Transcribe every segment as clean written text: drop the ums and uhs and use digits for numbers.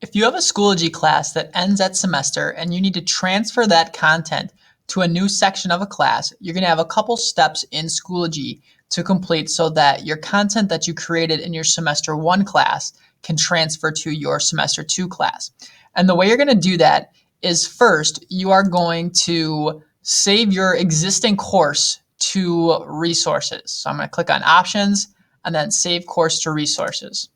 If you have a Schoology class that ends at semester and you need to transfer that content to a new section of a class, you're going to have a couple steps in Schoology to complete so that your content that you created in your semester 1 class can transfer to your semester 2 class. And the way you're going to do that is, first, you are going to save your existing course to resources. So I'm going to click on options and then save course to resources.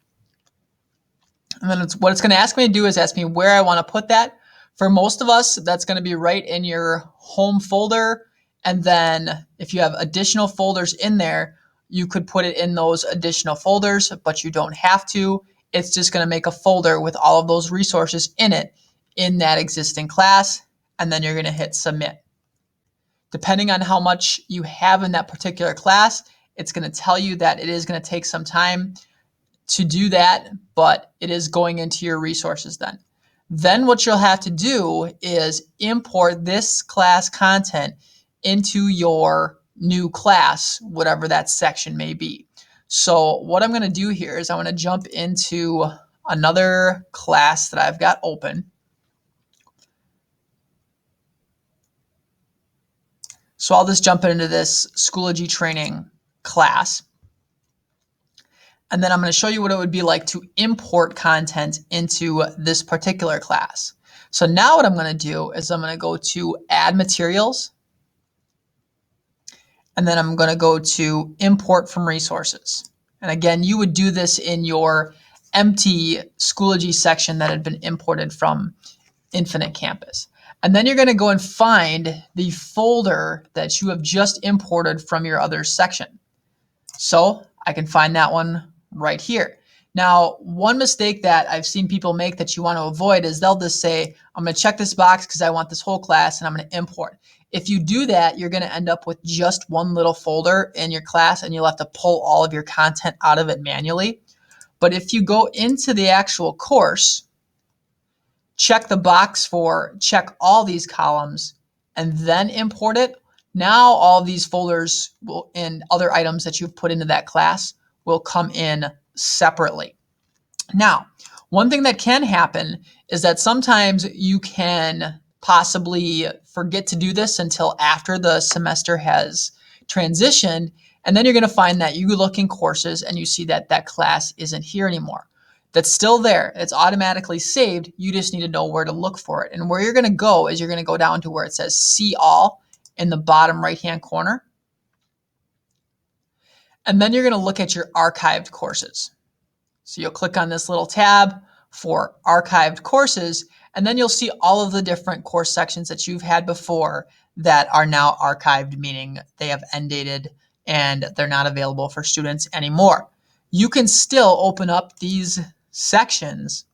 And then what it's going to ask me to do is ask me where I want to put that. For most of us, that's going to be right in your home folder. And then if you have additional folders in there, you could put it in those additional folders, but you don't have to. It's just going to make a folder with all of those resources in it in that existing class. And then you're going to hit submit. Depending on how much you have in that particular class, it's going to tell you that it is going to take some time to do that, but it is going into your resources then. Then what you'll have to do is import this class content into your new class, whatever that section may be. So what I'm going to do here is I'm going to jump into another class that I've got open. So I'll just jump into this Schoology training class. And then I'm going to show you what it would be like to import content into this particular class. So now what I'm going to do is I'm going to go to Add Materials. And then I'm going to go to Import from Resources. And again, you would do this in your empty Schoology section that had been imported from Infinite Campus. And then you're going to go and find the folder that you have just imported from your other section. So I can find that one right here. Now, one mistake that I've seen people make that you want to avoid is they'll just say, I'm going to check this box because I want this whole class and I'm going to import. If you do that, you're going to end up with just one little folder in your class and you'll have to pull all of your content out of it manually. But if you go into the actual course, check the box for check all these columns and then import it, now all these folders and other items that you've put into that class will come in separately. Now, one thing that can happen is that sometimes you can possibly forget to do this until after the semester has transitioned, and then you're going to find that you look in courses and you see that that class isn't here anymore. That's still there. It's automatically saved. You just need to know where to look for it. And where you're going to go is you're going to go down to where it says See All in the bottom right-hand corner. And then you're going to look at your archived courses. So you'll click on this little tab for archived courses, and then you'll see all of the different course sections that you've had before that are now archived, meaning they have end dated and they're not available for students anymore. You can still open up these sections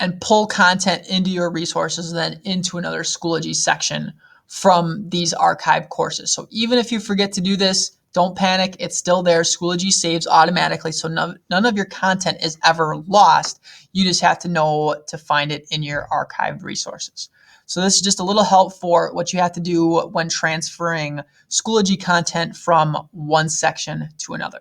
and pull content into your resources and then into another Schoology section from these archived courses. So even if you forget to do this, don't panic. It's still there. Schoology saves automatically, so none of your content is ever lost. You just have to know to find it in your archived resources. So this is just a little help for what you have to do when transferring Schoology content from one section to another.